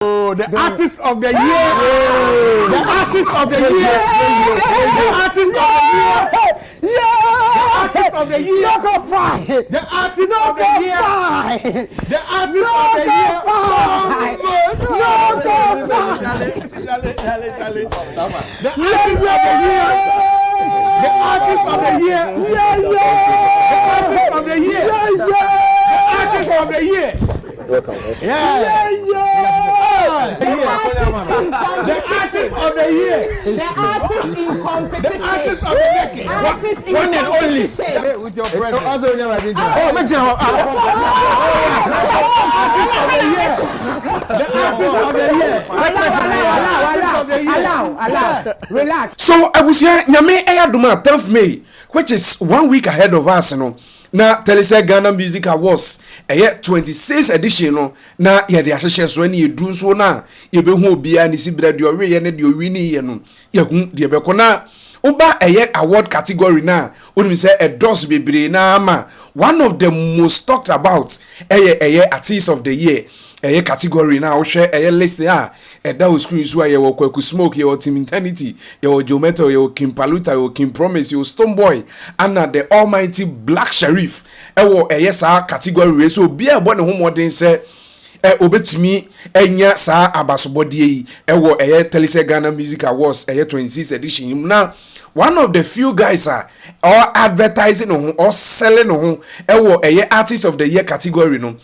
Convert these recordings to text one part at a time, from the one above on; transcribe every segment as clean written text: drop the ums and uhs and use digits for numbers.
The artist of the year. The artist of the year. The artist of the year. The artist of the year. The artist of the year. The artist of the year. The artist of the year. The artist of the year. The artist of the year. Yeah. The artist of the year. The artist in competition. The artist of the decade. Artist in one and only. competition. With your presence. Oh, the artist of the year. Allow. Relax. So I was here, Nyame Eyaduma 12th May, which is 1 week ahead of us, na telese Ghana Music Awards 26th edition no na ye de ahwehwe so na edu so na ye be hu obia ni sibra de owe ye ne de owini ye no ye hu de be ko na uba award category na onim say endorse bebre na ama one of the most talked about artist of the year category na wo hwe list a da screen so ye wo Kwaku Smoke ye wo Team Eternity ye wo Jometo ye wo Kim Paluta ye wo Kim Promise ye wo Stone Boy and the almighty Black Sheriff wo sa category so bia ebo ne ho modern say obetumi enya sa abasobodie yi wo telese Ghana Music Awards 26th edition na one of the few guys or advertising or selling wo artist of the year category no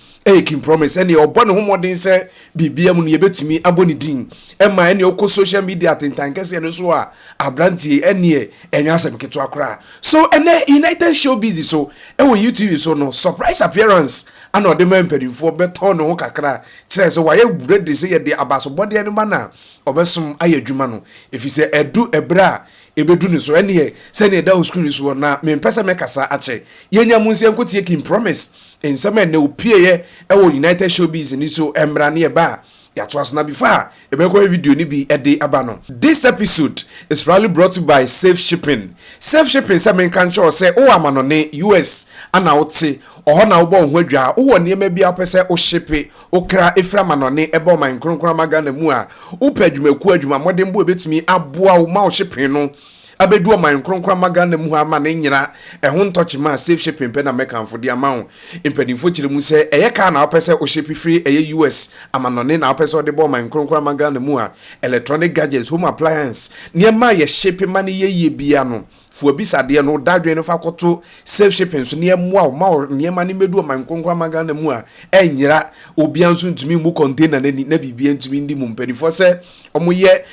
Kim Promise any obon ho modern say bibia mu ne betumi aboni din ma any oko social media tintankese no so a abrantie ene enya asem keto akra so ene United Showbiz so UTV so no surprise appearance and the man pedifo beto no ho kakra kire so waye ready say ye de abasobode no mana obesom ayadwuma no if say edu ebra ebedu ne so ene se ne da screen so na me pese mekasa ache yenya munse nkotie Kim Promise in some na opie ye United Showbiz ni so emra ne ba ya to asna before ebeko video ni bi ede abano. This episode is proudly brought to you by Safe Shipping. Safe Shipping say men kan sure say o amano ne US ana wote oho na wo bo ho adwa wo ne ma bia pese o shipe o kra efra mano ne ebo man kronkron magana mu a wo padwumaku adwuma modern bo betumi aboa wo ma o shipping no abedu o man kronkron magana mu ha ma ne nyina ho ntouch ma Safe Shipping pe na mekanfo de ama wo impadinfo kire mu se ka na pese o shipe free US amano ne na pese o de bo man kronkron magana mu a electronic gadgets home appliance niema ye shipe ma ne ye bia no fu obisade no dadwe no fa koto Safe Shipping so niema o ma niema ne medu o man kronkron magana mu a enyira obia nso ntumi mu container na bibia ntumi ndi mu mpadinfo se omoye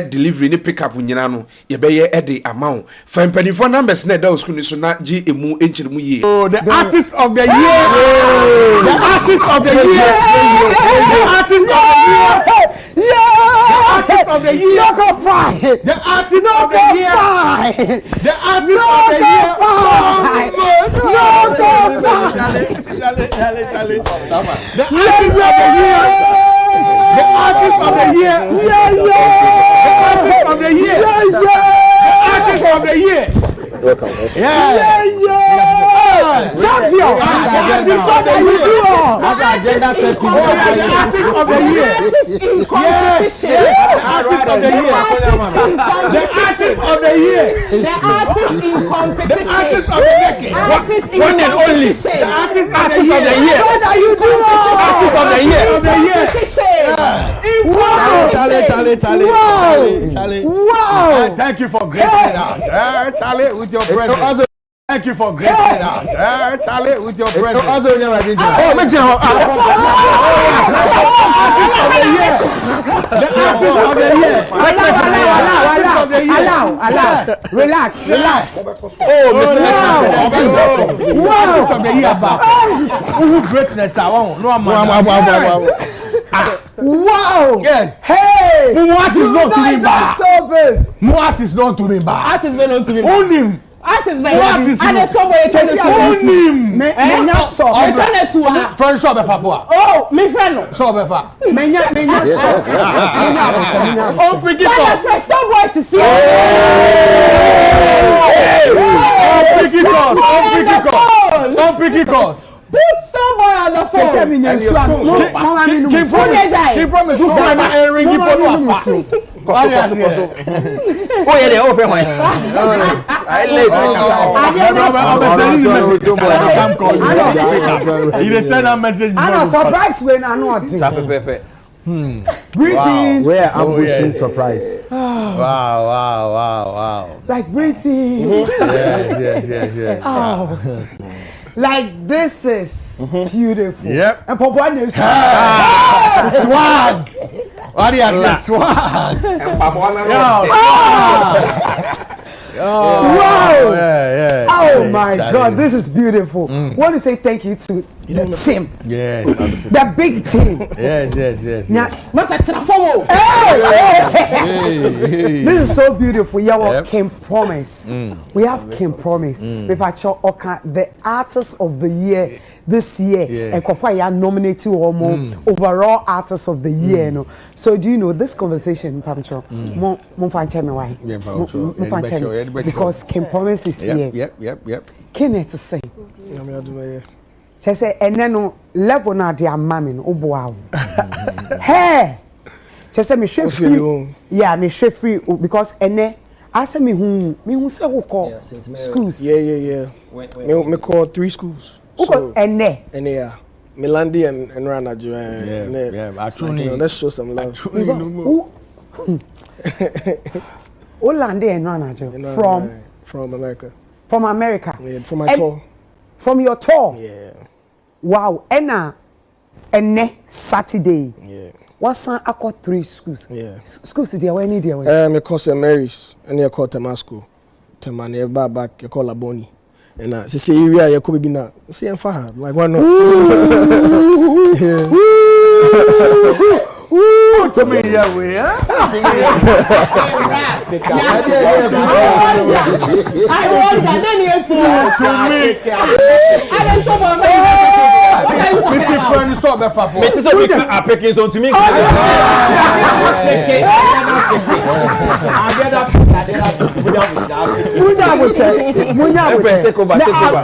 delivery ne pick up nyina no ye be ye the amount for mpanifo numbers na da screen so na gi emu enchiremu ye. The artist of the year. The artist of the year. The artist of the year. The artist of the year. The artist of the year. The artist of the year. The artist of the year. The artist of the year. Artist of the year. Champion. Artist of the year. That's agenda setting. Artist of the year. In competition. Artist of the year. The artist of the year. The artist in competition. The artist of the decade. Artist in one and only. competition. The artist of the year. What are you doing? Artist of the year. Competition. Wow. Charlie. Wow. Thank you for gracing us. Charlie, with your presence. Thank you for gracing us. Charlie, with your presence. Oh, the artist of the year. Allow. Relax. Oh, Mr. Wow. Artist of the year. Who greatness? Wow. Yes. Hey. What is not to me bad? What is not to me bad? Artist men not to me bad. Own him. Artist men. What is and the somebody says own him. Menya so. Friend shop befa po. Oh, me friend no. So befa. Menya so. Oh, pick it up. First boys is here. Oh, pick it up. Put someone on the phone. Say me nyen so. Mama mi no. Keep promise to find my ring you put no afa. Oh yeah, they open my. I late. I'm sending you message. Come call you. You send a message. I'm surprised when I know it. Breathing. Wow. Where ambushing surprise. Wow. Like breathing. Yes. Oh. Like this is beautiful. Yep. And Papa is Swag. What do you say? Swag. And Papa wow. Yeah. Oh my God, this is beautiful. Want to say thank you to the team. Yes. The big team. Yes. This is so beautiful. Yeah, Kim Promise. We have Kim Promise. The artist of the year this year. And Kofa nominated overall artist of the year. No. So do you know this conversation, Pamcho? Because Kim Promise is here. Yep. Kenneth to say. Say and then level na dia mama no oboa. Hey. Say me share free. Yeah, me share free because ene ase me hu say wo call schools. Yeah. Me call 3 schools. So ene yeah. Milandi and Ranajo. Yeah. Actually, let's show some love. Olande and Ranajo from America. From America. Yeah, from my tour. From your tour. Yeah. Wow, ene Saturday. Yeah. What's I got 3 schools? Yeah. Schools there where any there? Me call St. Mary's and you call Temasco. Temane back you call Laboni. And say area you could be na. Say I'm far. Like why not? to me yeah we I want that then you to me. I don't so Mr. Friend so be fa po. Me say we can application so to me.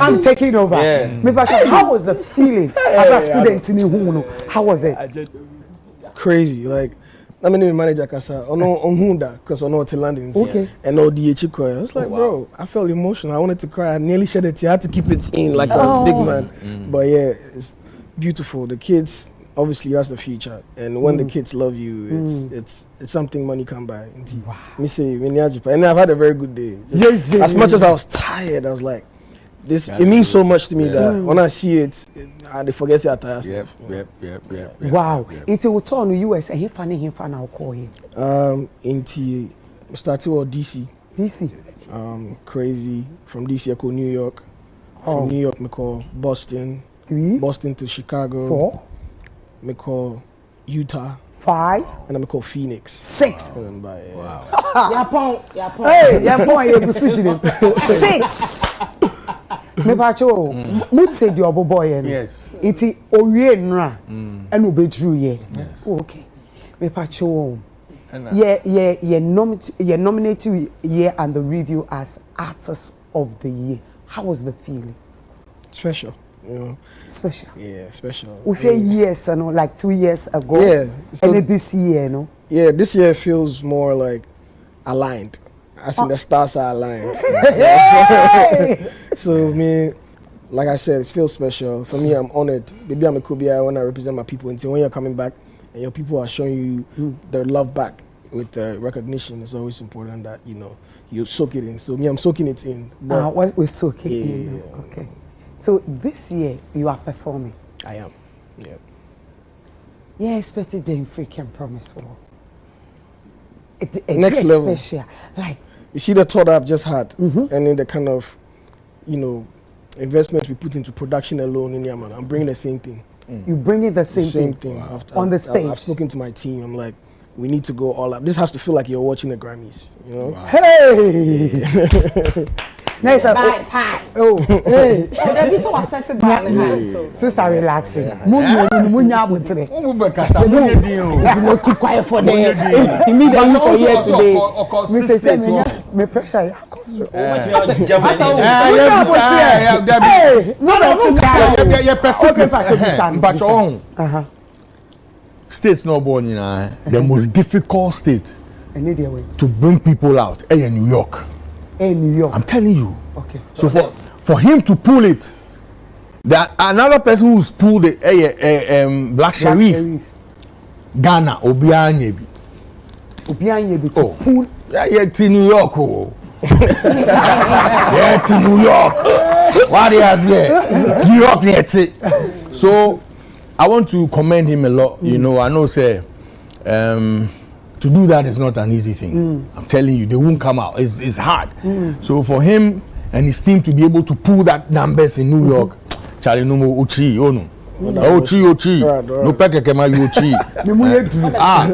I'm taking over. How was the feeling about students in Huno? How was it? Crazy, like I mean manager kasa ono onhunda because ono to London and all the chiko. I was like, bro, I felt emotional. I wanted to cry. I nearly shed a tear. I had to keep it in like a big man. But yeah, it's beautiful. The kids, obviously that's the future. And when the kids love you, it's something money can buy. Wow. Me say and I've had a very good day. As much as I was tired, I was like, this it means so much to me that when I see it, I forget it. Yep. Wow. Until we turn to US and him fan I'll call him. Into started with DC. Crazy. From DC I call New York. From New York I call Boston. 3. Boston to Chicago. 4. I call Utah. 5. And I call Phoenix. 6. Wow. Yapon. Hey, Yapon you go sit in 6. Me pacho mut say the obo boy no. Yes. Iti owie nra and obedru ye. Okay. Me pacho nominated year and the review as artist of the year. How was the feeling? Special, you know. Special. Yeah, special. We say years, you know, like 2 years ago. Yeah. So, and this year, no. Yeah, this year feels more like aligned. As in the stars are aligned. So me, like I said, it feels special. For me, I'm honored. Maybe I'm a Kubia, I want to represent my people. Until when you're coming back and your people are showing you their love back with recognition, it's always important that, you know, you soak it in. So me, I'm soaking it in. We're soaking in. Yeah. Okay. So this year, you are performing. I am. Yeah. Yeah, expected the freaking promise for. Next level. Special. Like, you see the tour that I've just had, and then the kind of, you know, investment we put into production alone in Yaman. I'm bringing the same thing. You bring it the same thing. Wow. On the stage. I've spoken to my team. I'm like, we need to go all out. This has to feel like you're watching the Grammys, you know? Wow. Hey! Nice. It's high. Oh, hey. That is so accepted by Sister, relaxing. Keep quiet for them. Immediately for here today. me pressure ya cause states no born in the most difficult state to bring people out New York. New York. I'm telling you. Okay. So for him to pull it, that another person who's pulled the Black Sherif, Ghana, Obianyebi to pull. Yeah, to New York. Oh. Yeah, to New York. What is here? New York, that's it. So I want to commend him a lot. You know, I know, say, to do that is not an easy thing. I'm telling you, they won't come out. It's hard. So for him and his team to be able to pull that numbers in New York, Charlie no more Ochi, oh no. Ochi. No peke ma Ochi.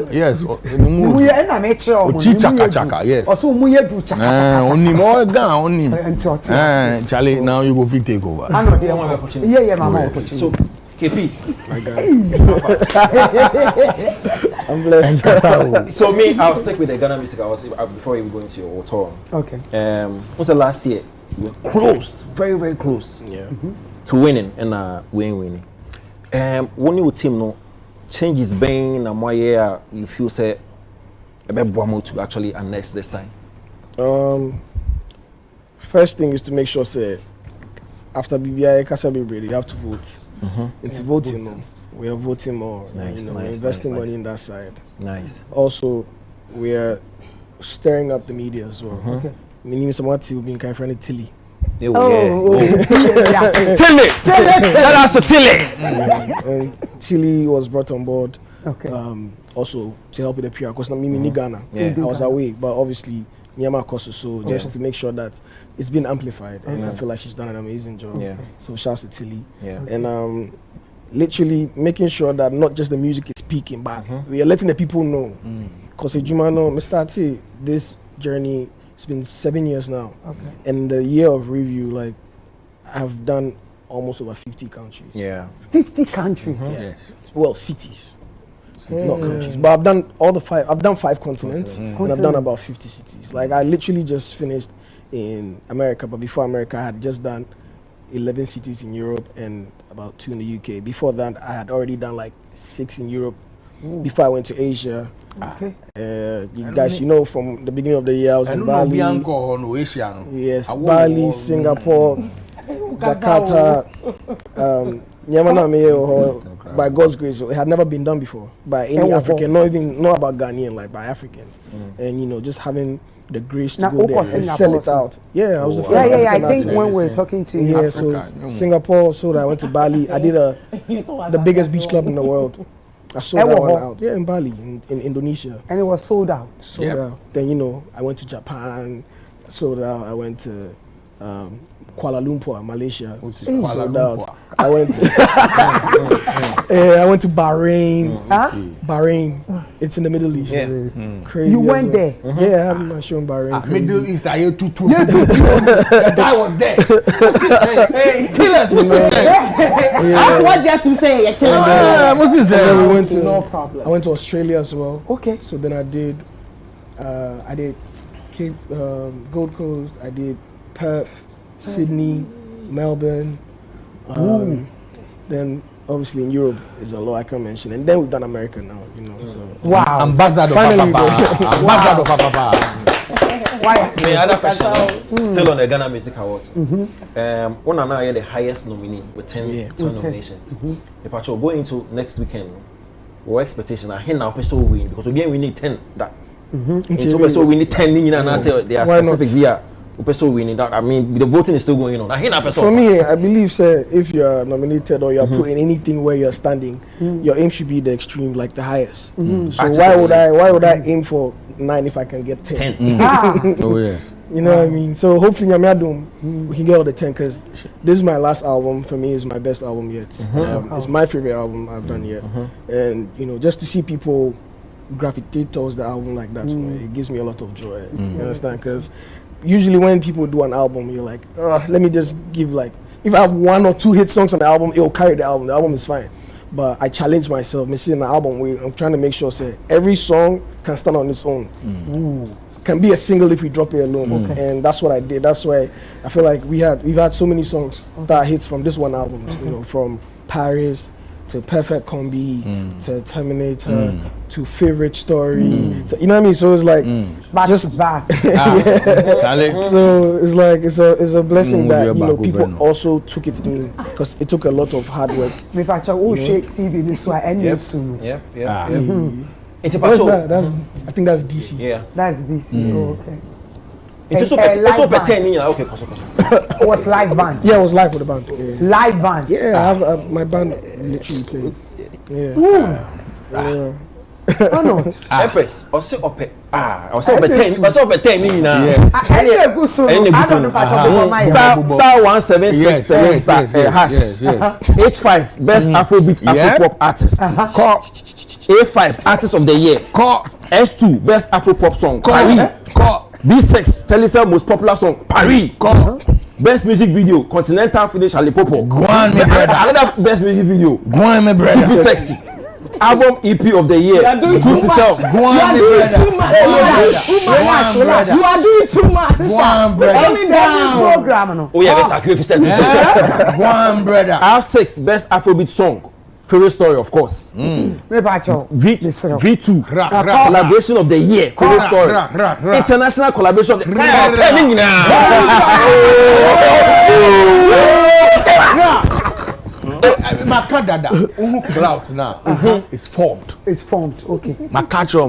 Yes. Ochi chaka, yes. Also muye du chaka. Oni more down, oni. Charlie, now you go fit take over. I know they want opportunity. Yeah, mama opportunity. So KP. My God. I'm blessed. So me, I'll stick with the Ghana music. Before we go into your tour. Okay. What's the last year? We were close, very, very close. Yeah. To winning and winning. When your team no changes being and why you feel say a bit more to actually annex this time. First thing is to make sure say after BBI Kasabi you have to vote. It's voting. We are voting more. Nice, we're investing money in that side. Nice. Also, we are stirring up the media as well. Okay. Meaning someone will be in kind of Tilly. Tilly. Shout out to Tilly. And Tilly was brought on board. Okay. Also to help with the PR because me in Ghana. I was away, but obviously Nyama Koso, so just to make sure that it's been amplified, and I feel like she's done an amazing job. Yeah. So shouts to Tilly. Yeah. And literally making sure that not just the music is peaking, but we are letting the people know. Because Ejumano, Mr. T, this journey, it's been 7 years now. Okay. And the year of review, like, I've done almost over 50 countries. Yeah. 50 countries. Yes. Well, cities. Not countries. But I've done I've done 5 continents. And I've done about 50 cities. Like, I literally just finished in America, but before America, I had just done 11 cities in Europe and about 2 in the UK. Before that, I had already done like 6 in Europe. Before I went to Asia. Okay. You guys, you know, from the beginning of the year, I was in Bali. Yes, Bali, Singapore, Jakarta. By God's grace, it had never been done before by any African, not about Ghanaian, like by Africans. And, you know, just having the grace to go there and sell it out. Yeah, I was the first. Yeah. I think when we were talking to you, yeah, so Singapore, so that I went to Bali. I did the biggest beach club in the world. I sold that one out. Yeah, in Bali, in Indonesia. And it was sold out. Sold out. Then, you know, I went to Japan, sold out. I went to Kuala Lumpur, Malaysia. Sold out. I went to I went to Bahrain. Bahrain. It's in the Middle East. Yeah. It's crazy. You went there? Yeah, I had my show in Bahrain. Middle East, I hear two. The guy was there. Killers. That's what you have to say. What's his name? We went to, no problem. I went to Australia as well. Okay. So then I did Cape Gold Coast. I did Perth, Sydney, Melbourne. Then obviously in Europe is a lot I can mention, and then we've done America now. You know. So wow. Ambassador Papa. Why? My other question, still on the Ghana Music Awards. One and I are the highest nominee with 10 nominations. The patch will go into next weekend. Our expectation are here now person will win because again we need 10 that. So we need 10 and I say they are specific here. Person winning that. I mean, the voting is still going on. For me, I believe, sir, if you are nominated or you are put in anything where you are standing, your aim should be the extreme, like the highest. So why would I aim for 9 if I can get 10? Oh yes. You know what I mean? So hopefully, we can get all the 10 because this is my last album. For me, it's my best album yet. It's my favorite album I've done yet, and you know, just to see people gravitate towards the album like that, it gives me a lot of joy. You understand? Because usually when people do an album, you're like, let me just give like, if I have 1 or 2 hit songs on the album, it'll carry the album. The album is fine. But I challenge myself. Me seeing the album, I'm trying to make sure say every song can stand on its own. can be a single if we drop it alone. And that's what I did. That's why I feel like we've had so many songs that are hits from this one album. You know, from Paris to Perfect Combi to Terminator to Favorite Story. To, you know what I mean? So it's like just back. So it's like it's a blessing that people also took it in because it took a lot of hard work. Me pacha o shake TV this one and this soon. Yeah. It's I think that's DC. Yeah. That's DC. Oh, okay. It's also pertaining. Okay, it was live band. Yeah, it was live with the band. Live band. Yeah, I have my band literally played. Yeah. Oh no. Empress. Also up. Also up 10. Also up 10. I don't know Star 176 hash. H5 best Afrobeat Afropop artist. Call A5 artist of the year. Call S2 best Afropop song. Paris. Call B6 Telecel most popular song. Paris. Call best music video Continental Finish Alipopo. Go on, my brother. Another best music video. Go on, my brother. Keep it sexy. Album EP of the year. You are doing too much. Go on, my brother. You are doing too much. Go on, brother. Program. Oh yeah, best sacrifice. Go on, brother. R6 best Afrobeat song. Favorite Story, of course. V2 collaboration of the year. Favorite Story. International collaboration of the Makadada, clouds now. It's formed. It's formed. Okay. Makacho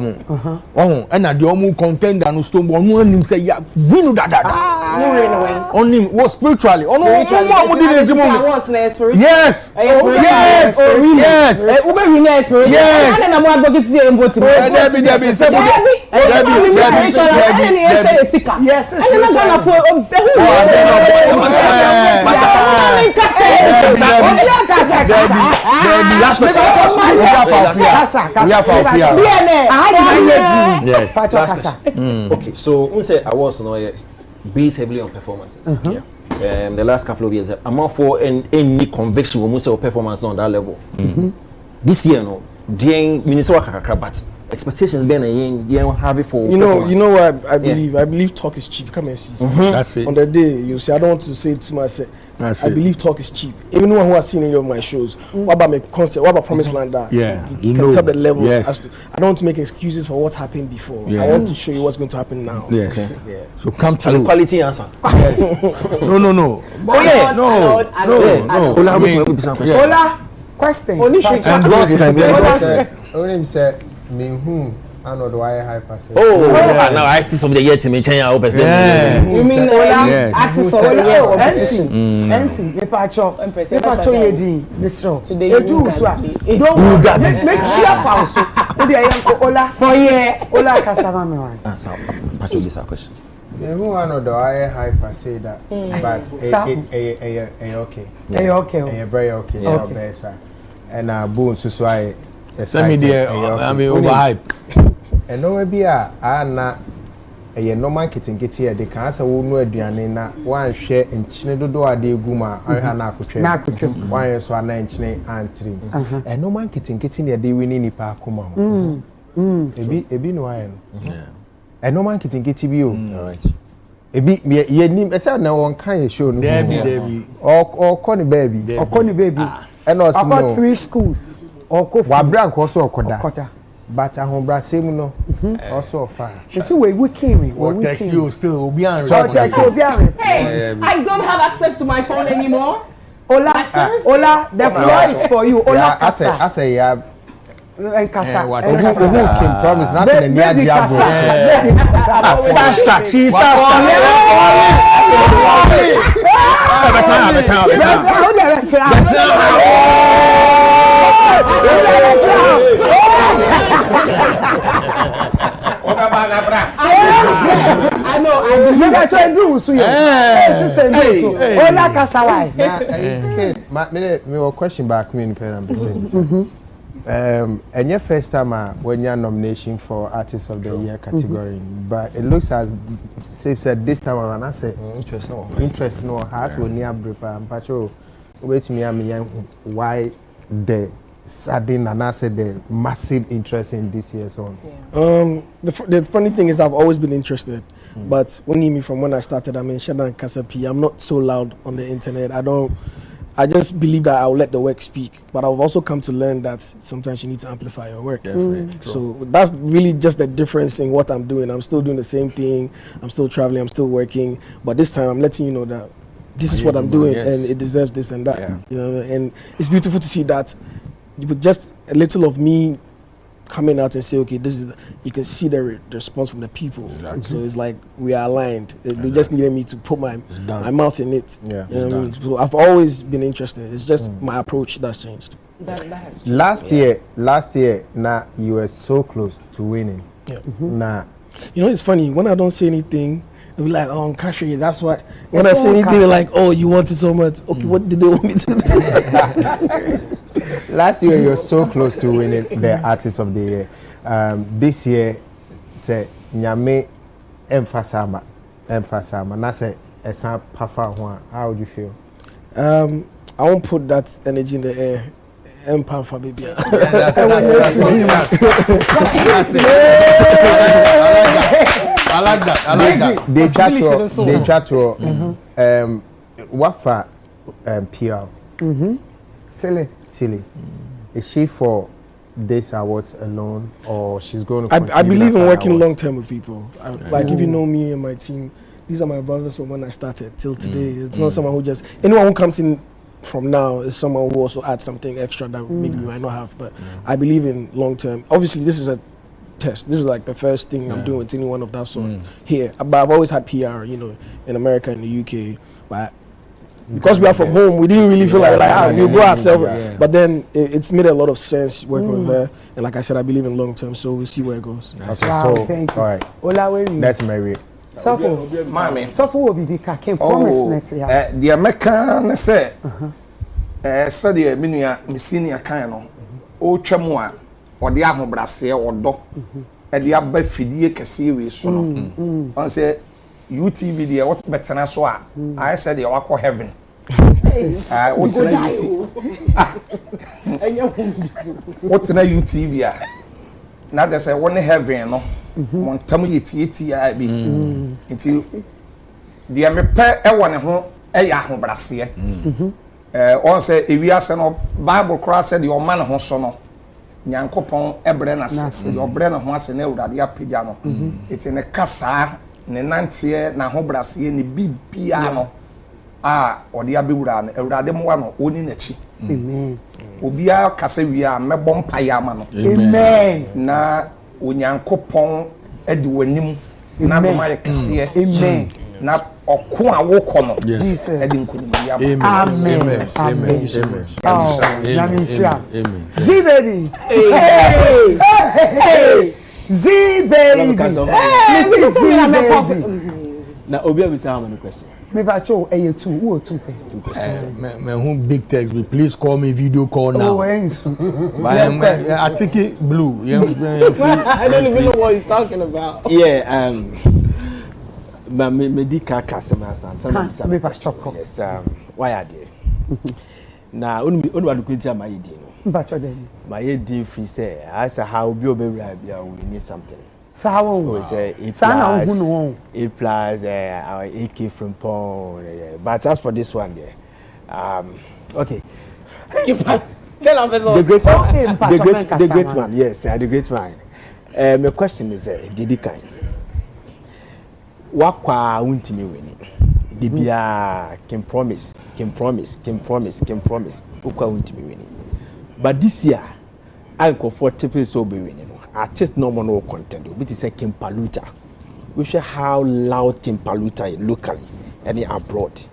and the omu contender no stone one him say ya win that. On him was spiritually. On yes. Yes. Yes. Last question. Yes. Okay, so we say awards no based heavily on performances. The last couple of years, I'm not for any conviction when we say performance on that level. This year, no, during Minnesota, but expectations being have it for. You know what I believe. I believe talk is cheap. Come and see. That's it. On the day you say I don't want to say too much. I believe talk is cheap. Even one who has seen any of my shows, what about my concert? What about Promised Land? Yeah, you can tell the level. Yes. I don't want to make excuses for what happened before. I want to show you what's going to happen now. Yes. Okay. Yeah. So come to the quality answer. Yes. No. Oh yeah. No. Ola, question. And Only said me whom I know the why hyper say. Now artist of the year to me change our person. You mean Yes. artist of the year? NC. Me pacho yedi. Mr. Edu so. Don't make sure for so. Odi ayanko Ola. For year. Ola kasama me wan. So pass this question. Me who I know the why hyper say that, but okay. Okay. Very okay. So better. And boom so I send me there. I mean overhype. And no be a na a normal kitten get here. They can say we know aduane na one share in chine dodo ade guma anha na akotwe. One so na chine antrim. And normal kitten getting here dey wini nipa akoma ho. Ebi no aye no. And normal kitten get bi o. All right. Ebi ye nim e say na won kan show no. Debi. Or call baby. And also about 3 schools. Wa brank also okoda. But ahobra same no also fire. You see we came in. We text you still be on. Hey, I don't have access to my phone anymore. Ola, the floor is for you. Ola, I say yeah. Kasa. Promise nothing in near Diabo. Starstruck. She's I know. I believe I try to do so. Sister, so. Ola Kasawai. Me question back me in pen. And your first time when you're nomination for Artist of the Year category, but it looks as safe said this time around. I say interest no has will near prepare and patrol. Wait me, I mean why the sudden and I said the massive interest in this year's song? The funny thing is I've always been interested, but when you mean from when I started, I mean Shadan Kasapi, I'm not so loud on the internet. I just believe that I'll let the work speak, but I've also come to learn that sometimes you need to amplify your work. So that's really just the difference in what I'm doing. I'm still doing the same thing. I'm still traveling. I'm still working, but this time I'm letting you know that this is what I'm doing, and it deserves this and that. You know, and it's beautiful to see that with just a little of me coming out and say, okay, this is. You can see the response from the people. So it's like we are aligned. They just needed me to put my mouth in it. You know what I mean? So I've always been interested. It's just my approach that's changed. That has changed. Last year, now you were so close to winning. Nah, you know, it's funny when I don't say anything. They'll be like, oh, Kashi, that's why. When I say anything, they're like, oh, you want it so much. Okay, what did they want me to do? Last year, you were so close to winning the Artist of the Year. This year, say, Nyame emphasama. Na say, Esa Pafa Juan. How would you feel? I won't put that energy in the air. Empower baby. I like that. They chat to Wafa PR. Tilly. Is she for this awards alone, or she's going to? I believe in working long term with people. Like if you know me and my team, these are my brothers from when I started till today. It's not someone who just anyone who comes in from now is someone who also adds something extra that maybe we might not have. But I believe in long term. Obviously, this is a test. This is like the first thing I'm doing with anyone of that sort here. But I've always had PR, you know, in America and the UK. But because we are from home, we didn't really feel like we'll go ourselves. But then it's made a lot of sense working with her. And like I said, I believe in long term, so we'll see where it goes. Okay, Wow, so thank you. all right, let's marry. So for be can promise net ya. The American say said the minua me senior kan no o twam a ode ahobrase odo e de aba fidie kese we so no on say UTV there what betena so a I said they wako heaven what's na UTV a na they say one heaven no montam yeti a bi nti de me pe e wone ho e ya ahobrase on say ewiase no Bible cross said the man ho so no nyankopon ebre na se the obre na ho ase na Awurade apagya no eti ne kasa ne nantie na ho brase ne bibia no a ode abewura na Awurade mo wa no oni na chi Amen. Obia kasa wi a mebɔ mpaye ama no Amen. Na onyankopon edi wanim na doma ye kese Amen. na ɔko a wokɔ no Jesus. edi nkunimia Amen. Amen. Amen. Z baby. Hey. Z baby. This is Z baby. Now, Obi, we say how many questions? Me bacho, two. Who two questions? Me who big text, but please call me video call now. Oh, I take it blue. I don't even know what he's talking about. Yeah, me di kaka semasan. Me bacho. Yes, why are they? Now, only one could tell my idea. Bacho then. My idea free say, I say how be we need something. So it's A plus our AK from Pong. But as for this one there, okay. The great man, yes, the great man. My question is, Didi Kai, what won't me win it? Dibia can promise. Ukwa won't me win it. But this year, I'm comfortable so be winning. Artist no content. We say Kimpaluta. We show how loud Kimpaluta is locally and abroad.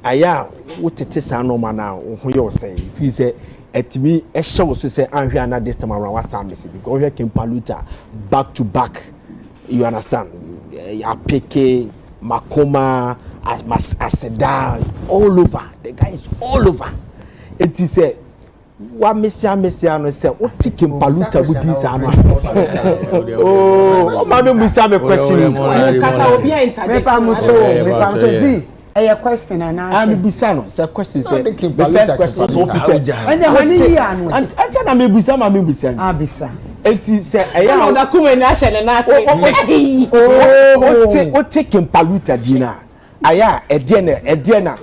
Aya, what it is no man now. Who you say? If you say at me, a show so say I'm here not this time around. What's missing? Because we Kimpaluta back to back. You understand? Apeke, Makoma, Aseda, all over. The guy is all over. It is a wa mesia no say what tikim paluta budis ano oh ma me musa me question kasa obi a interject me pa muto zi A question and answer. I'm Bisano. So question say the first question so said. And the one here and I said I'm Bisano. I'm Bisano. Abisa. Eti say I know come na shele na say. O take Paluta Gina. Aya Ediana.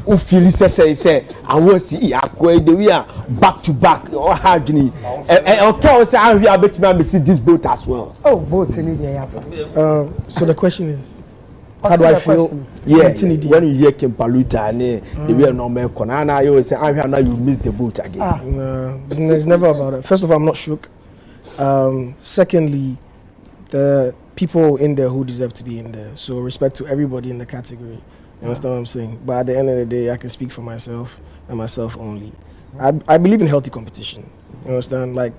O feel say I want see akwa the we are back to back or hard ni. Okay, say I will bet me see this boat as well. Oh, boat in the So the question is, how do I feel? Yeah, when you hear Kempaluta and the way normal Konana, you say I now you miss the boat again. No, it's never about it. First of all, I'm not shook. Secondly, the people in there who deserve to be in there. So respect to everybody in the category. You understand what I'm saying? But at the end of the day, I can speak for myself and myself only. I believe in healthy competition. You understand? Like,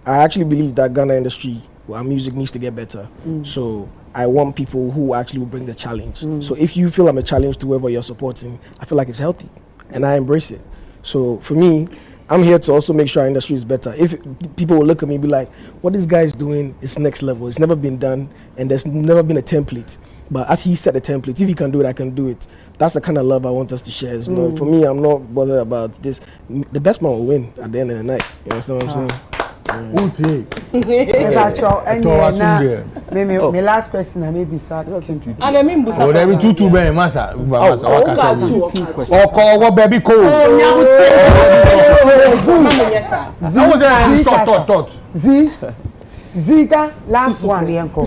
I actually believe that Ghana industry, our music needs to get better. So I want people who actually will bring the challenge. So if you feel I'm a challenge to whoever you're supporting, I feel like it's healthy, and I embrace it. So for me, I'm here to also make sure our industry is better. If people will look at me and be like, what this guy is doing is next level. It's never been done, and there's never been a template. But as he set the template, if he can do it, I can do it. That's the kind of love I want us to share. You know, for me, I'm not bothered about this. The best man will win at the end of the night. You understand what I'm saying? My last question, I may be sad. And I mean, oh, there be two ben massa. Oh, what baby cool. Ziga, last one, Yanko.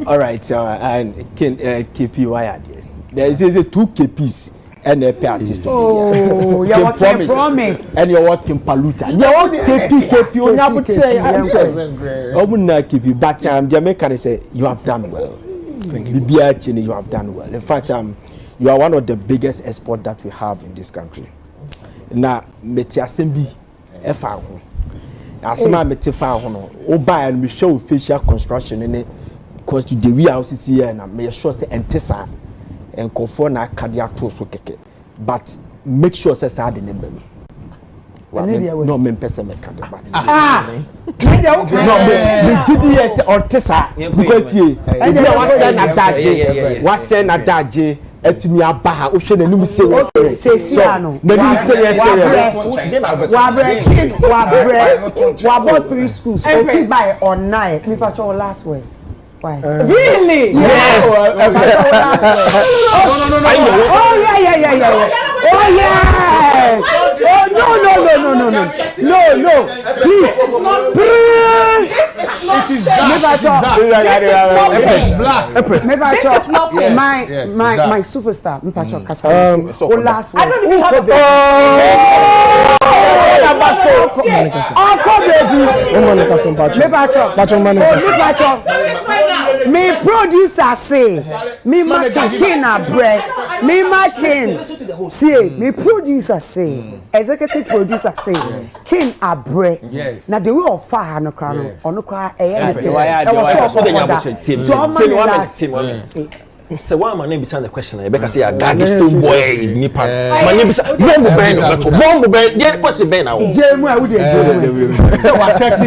All right, and can KP wired. There is a 2 KPs and a pair artist. Oh, you're working promise. And you're working Paluta. You're working KP. You never say I'm KP, but Jamaican say you have done well. You have done well. In fact, you are one of the biggest exports that we have in this country. Now, Metiasembi, FAO. Asema Metifa Hono, Oba and Michelle facial construction in it. Because to the way houses here and I make sure say entesa and conform na cardiac to so keke, but make sure say sad in them. No men person me can but no me GDS entesa because ye was say na daje etimi abaha o hwe nanum se we say no nanum se we bought 3 schools so by on 9 me for your last words. Why? Really? Yes. Oh yeah. Oh yeah. No. Please. My superstar. Last one. I don't even have me producer say me making a bread me making see me producer say executive producer say king a bread na the way of fire no crown on cry so why my name beside the question Rebecca say I got this boy nipa my name beside bomb ben the question ben now jemu I would so what text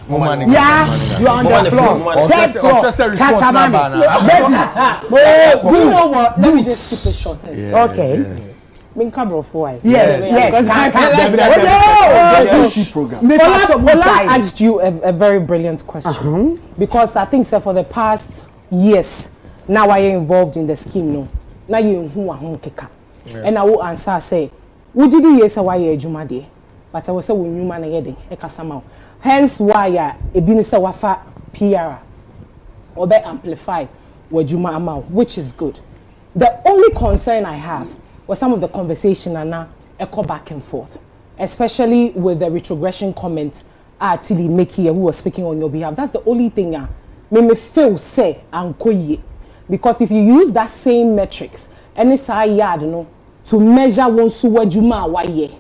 Yeah, you're on the floor. Third floor. Let me just keep it short. Okay. Yes. Ola asked you a very brilliant question because I think so for the past years now I involved in the scheme no now you who are home keka and I will answer say would you yes why you juma de but I will say when you man yede e kasama hence why ya e bi ni say wafa PR or be amplify what juma amount which is good. The only concern I have was some of the conversation and now echo back and forth, especially with the retrogression comments Tilly Mickey who was speaking on your behalf. That's the only thing made me feel say and koye. Because if you use that same metrics, any side no to measure one suwa juma waye,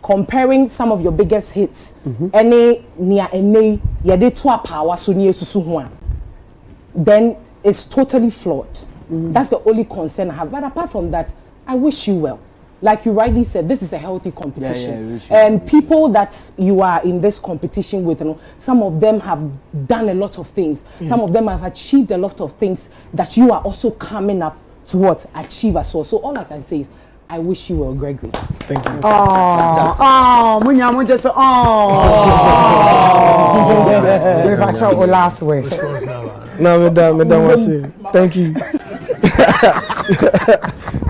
comparing some of your biggest hits, any near any yede to power so near susuhua, then it's totally flawed. That's the only concern I have. But apart from that, I wish you well. Like you rightly said, this is a healthy competition. And people that you are in this competition with, you know, some of them have done a lot of things. Some of them have achieved a lot of things that you are also coming up towards achieve as well. So all I can say is, I wish you well, Gregory. Thank you. Munya Munja so we've actually last words. No, madam, thank you.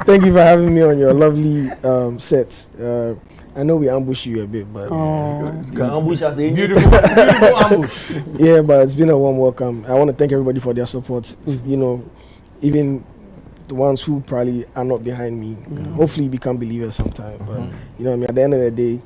Thank you for having me on your lovely set. I know we ambush you a bit, but It's good. Ambush us a Beautiful ambush. yeah, but it's been a warm welcome. I want to thank everybody for their support. You know, even the ones who probably are not behind me, hopefully become believers sometime. But you know what I mean? At the end of the day,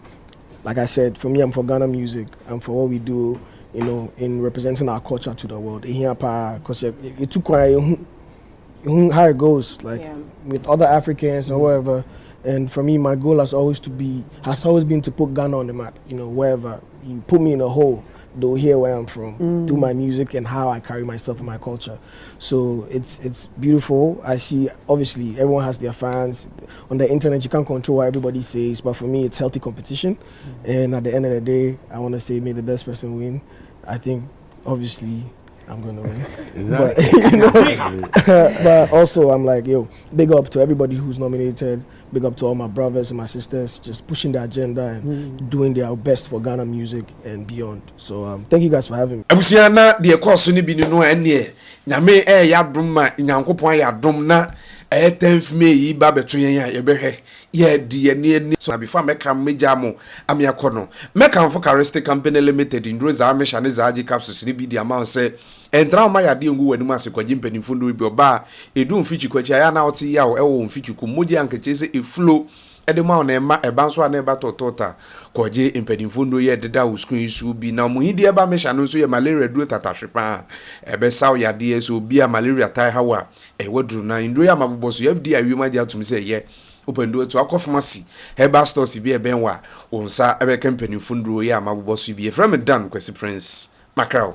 like I said, for me, I'm for Ghana music. I'm for what we do, you know, in representing our culture to the world. Because it took how it goes, like with other Africans or whatever. And for me, my goal has always been to put Ghana on the map. You know, wherever you put me in a hole, they'll hear where I'm from through my music and how I carry myself and my culture. So it's beautiful. I see, obviously, everyone has their fans. On the internet, you can't control what everybody says, but for me, it's healthy competition. And at the end of the day, I want to say, may the best person win. I think, obviously, I'm going to win. Exactly. But, you know, but also, I'm like, yo, big up to everybody who's nominated. Big up to all my brothers and my sisters, just pushing the agenda and doing their best for Ghana music and beyond. So thank you guys for having me. Abusiana de course ni bi no ene nyame ya dum ma nyankopon ya dum na 10th May yi ba beto yen ya ye behwe ye di ye ni so before meka meja mo ame akono meka mfo Charistic Company Limited ndro za amesha ne za agi capsules ni bi di amount say entra ma ya de ngu wanimu asekwaje mpanimfo ndo bi oba edum fichi kwachi ya na oti ya ewo mfichi ku moji ankeche se eflow edema on ema ebanso ana eba totota koje mpanimfo ndo ye deda wo screen su bi na mo hidi eba mesha no so ye malaria duro tatahwepa ebe saw ya de so bi a malaria tai hawa waduru na ndo ya maboboso FD awiema dia tum se ye opendo to akọ pharmacy herbal stores bi ebenwa onsa ebe mpanimfo ndo ye maboboso bi e from Dan Kwesi Prince Macau.